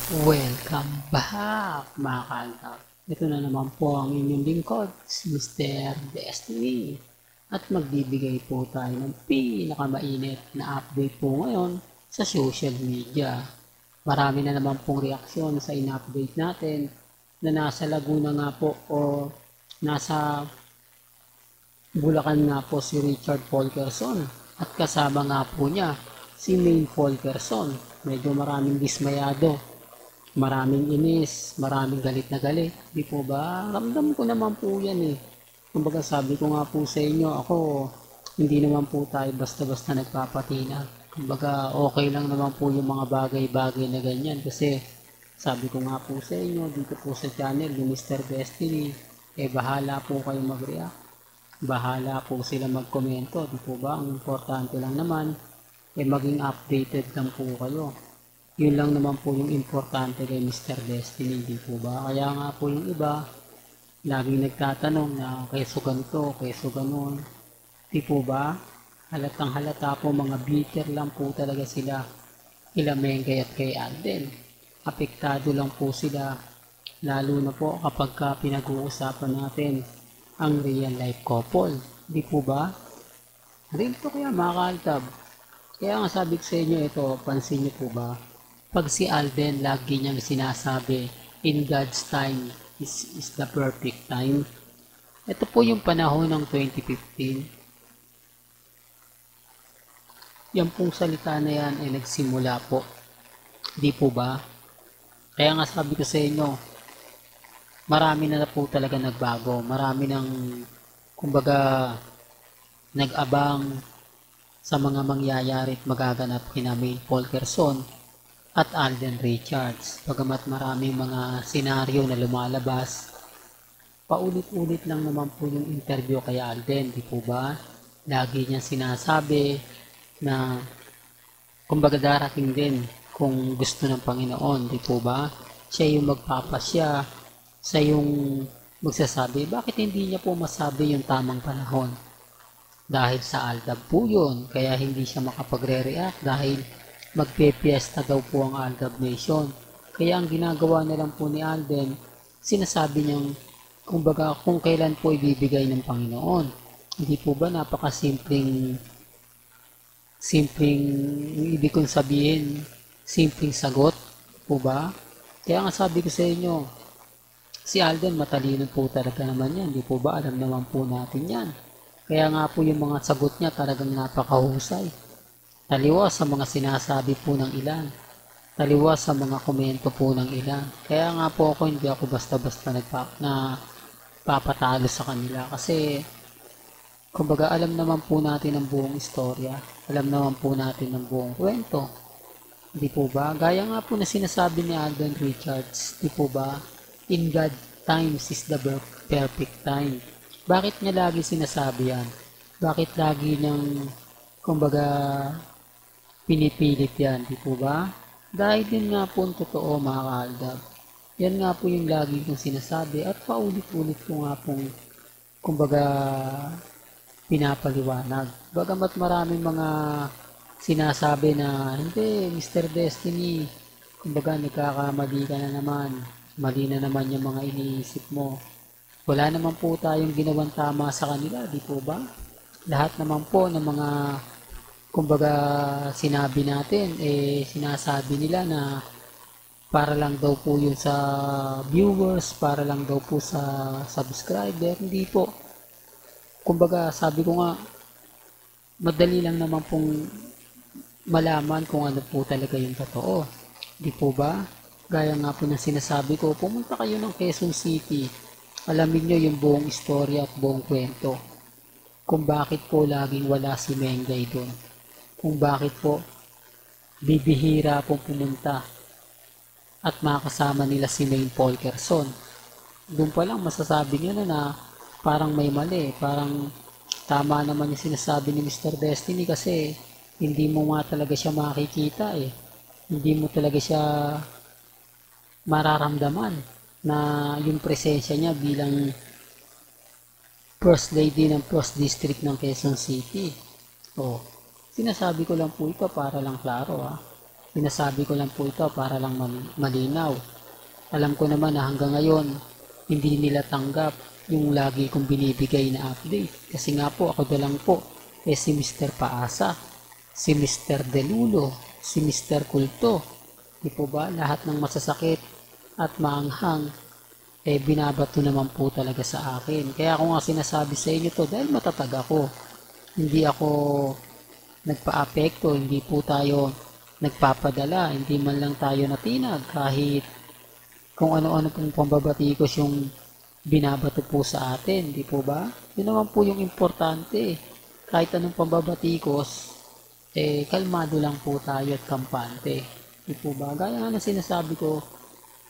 Welcome back mga kaltab. Ito na naman po ang inyong lingkod, si Mr. Destiny. At magbibigay po tayo ng pinakamainit na update po ngayon sa social media. Marami na naman pong reaksyon sa in-update natin na nasa Laguna nga po o nasa Bulacan nga po si Richard Folkerson at kasama nga po niya si Maine Folkerson. Medyo maraming dismayado, maraming inis, maraming galit na galit. Di po ba? Ramdam ko naman po yan eh. Kumbaga sabi ko nga po sa inyo, ako, hindi naman po tayo basta-basta nagpapatina. Kumbaga okay lang naman po yung mga bagay-bagay na ganyan. Kasi sabi ko nga po sa inyo, dito po sa channel ni Mr. Destiny, bahala po kayo mag-react. Bahala po sila magkomento. Di po ba? Ang importante lang naman, maging updated lang po kayo. Yun lang naman po yung importante kay Mr. Destiny, di po ba? Kaya nga po yung iba, laging nagtatanong na keso ganito, keso ganon. Di po ba? Halatang halata po, mga bitter lang po talaga sila. Kila Mengay at kay Alden. Apektado lang po sila. Lalo na po kapag ka pinag-uusapan natin ang real life couple. Di po ba? Real to kaya mga kaltab. Kaya nga sabi ko sa inyo ito, pansin niyo po ba? Pag si Alden lagi niyang sinasabi, in God's time is the perfect time. Ito po yung panahon ng 2015. Yan pong salita na yan ay nagsimula po. Di po ba? Kaya nga sabi ko sa inyo, marami na po talaga nagbago. Marami nang, kumbaga, nag-abang sa mga mangyayari at magaganap kina Maine Folkerson at Alden Richards. Bagamat maraming mga senaryo na lumalabas, paulit-ulit lang naman po yung interview kay Alden, di po ba? Lagi niyang sinasabi na kumbaga darating din kung gusto ng Panginoon, di po ba? Siya yung magpapasya, siya yung magsasabi, bakit hindi niya po masabi yung tamang panahon? Dahil sa Aldab po yun, kaya hindi siya makapagre-react dahil magpe-fiesta daw po ang Aldab Nation. Kaya ang ginagawa na lang po ni Alden, sinasabi niyang kumbaga kung kailan po ibibigay ng Panginoon. Hindi po ba napakasimpleng ibig kong sabihin, simpleng sagot po ba? Kaya nga sabi ko sa inyo, si Alden matalino po talaga naman yan. Di po ba? Alam naman po natin yan. Kaya nga po yung mga sagot niya talagang napakahusay. Taliwas sa mga sinasabi po ng ilan. Taliwas sa mga komento po ng ilan. Kaya nga po ako hindi ako basta-basta papatalo sa kanila. Kasi kumbaga alam naman po natin ang buong istorya. Alam naman po natin ang buong kwento. Di po ba? Gaya nga po na sinasabi ni Alden Richards. Di po ba? In God times is the perfect time. Bakit niya lagi sinasabi yan? Bakit lagi niyang kumbaga pinipilit yan, di po ba? Dahil din nga po ang totoo mga kaaldab. Yan nga po yung lagi kong sinasabi at paulit-ulit ko nga pong kumbaga pinapaliwanag. Bagamat maraming mga sinasabi na hindi, Mr. Destiny, kumbaga nagkakamali ka na naman. Mali na naman yung mga iniisip mo. Wala naman po tayong ginawang tama sa kanila, di po ba? Lahat naman po ng mga kumbaga sinabi natin, sinasabi nila na para lang daw po yun sa viewers, para lang daw po sa subscriber. Hindi po. Kumbaga sabi ko nga, madali lang naman pong malaman kung ano po talaga yung totoo. Di po ba? Gaya nga po ng sinasabi ko, pumunta kayo ng Quezon City. Alamin nyo yung buong istorya at buong kwento. Kung bakit po laging wala si Mengay doon. Kung bakit po bibihira pong pumunta at makasama nila si Maine Folkerson. Doon pa lang masasabi nyo na parang may mali. Parang tama naman yung sinasabi ni Mr. Destiny kasi hindi mo nga talaga siya makikita eh. Hindi mo talaga siya mararamdaman na yung presensya niya bilang First Lady ng First District ng Quezon City. Oh, sinasabi ko lang po ito para lang klaro ha. Sinasabi ko lang po ito para lang malinaw. Alam ko naman na hanggang ngayon, hindi nila tanggap yung lagi kong binibigay na update. Kasi nga po, ako na lang po, si Mr. Paasa, si Mr. Delulo, si Mr. Kulto. Di po ba? Lahat ng masasakit at maanghang, binabato naman po talaga sa akin. Kaya ako nga sinasabi sa inyo to dahil matatag ako. Hindi ako nagpa-apekto, hindi po tayo nagpapadala, hindi man lang tayo natinag kahit kung ano-ano pong pambabatikos yung binabato po sa atin, di po ba? Yun naman po yung importante. Kahit anong pambabatikos, kalmado lang po tayo at kampante. Di po ba? Gaya nga na sinasabi ko,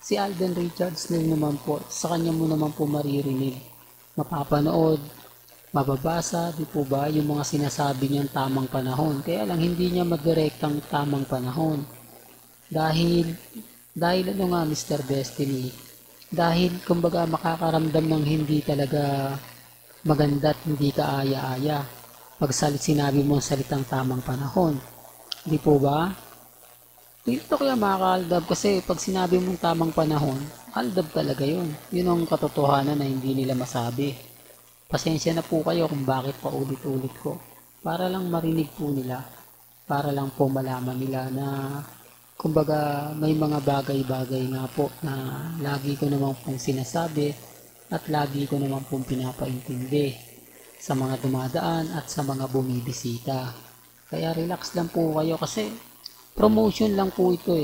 si Alden Richards na naman po, sa kanya mo naman po maririnig, mapapanood, mababasa, di po ba, yung mga sinasabi niyang tamang panahon. Kaya lang hindi niya madirektang tamang panahon. Dahil ano nga Mr. Destiny, dahil kumbaga makakaramdam ng hindi talaga maganda at hindi ka aya-aya pag sinabi mo ang salitang tamang panahon. Di po ba? Dito kaya makakaaldab kasi pag sinabi mong tamang panahon, aldab talaga yun. Yun ang katotohanan na hindi nila masabi. Pasensya na po kayo kung bakit paulit-ulit ko. Para lang marinig po nila. Para lang po malaman nila na kumbaga may mga bagay-bagay nga po na lagi ko naman pong sinasabi at lagi ko naman pong pinapaintindi sa mga dumadaan at sa mga bumibisita. Kaya relax lang po kayo kasi promotion lang po ito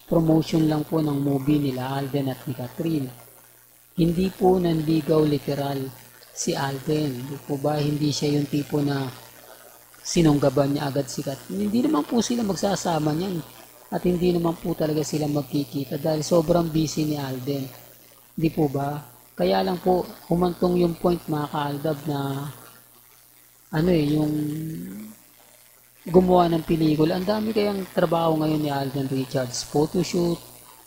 Promotion lang po ng movie nila Alden at ni Catherine. Hindi po nanligaw literal si Alden. Di po ba? Hindi siya yung tipo na sinunggaban niya agad si Catherine. Hindi naman po sila magsasama niyan. At hindi naman po talaga sila magkikita dahil sobrang busy ni Alden. Di po ba? Kaya lang po, humantong yung point mga kaaldab na yung gumawa ng pelikula. Ang dami kayang trabaho ngayon ni Alden Richards. Photoshoot,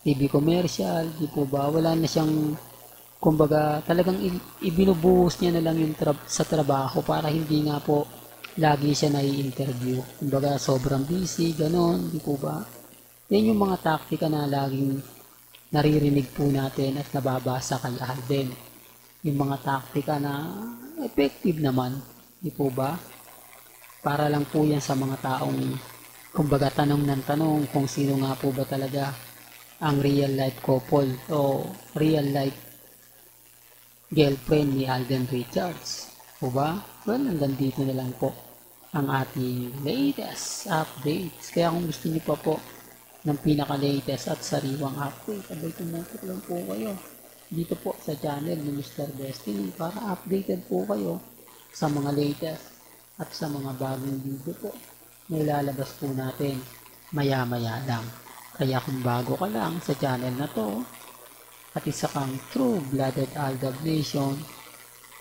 TV commercial, di po ba? Wala na siyang, kumbaga, talagang ibinubuhos niya na lang yung sa trabaho para hindi nga po lagi siya nai-interview. Kumbaga, sobrang busy, ganon, di po ba? Yan yung mga taktika na laging naririnig po natin at nababasa kay Alden. Yung mga taktika na effective naman, di po ba? Para lang po yan sa mga taong kumbaga tanong ng tanong kung sino nga po ba talaga ang real life couple o real life girlfriend ni Alden Richards. Po ba? Well, hanggang dito na lang po ang ating latest updates. Kaya kung gusto niyo pa po ng pinaka-latest at sariwang update, abay tumutok lang po kayo dito po sa channel ni Mr. Destiny para updated po kayo sa mga latest at sa mga bagong video po na ilalabas po natin maya-maya lang. Kaya kung bago ka lang sa channel na to at isa kang true-blooded Aldab Nation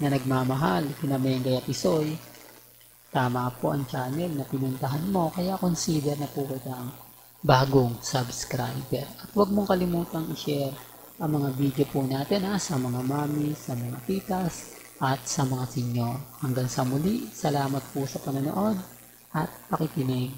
na nagmamahal kina Mengay at Isoy, tama po ang channel na pinuntahan mo, kaya consider na po kitang bagong subscriber. At huwag mong kalimutang i-share ang mga video po natin sa mga mami, sa mga titas, at sa mga senior. Hanggang sa muli, salamat po sa panonood at pakikinig.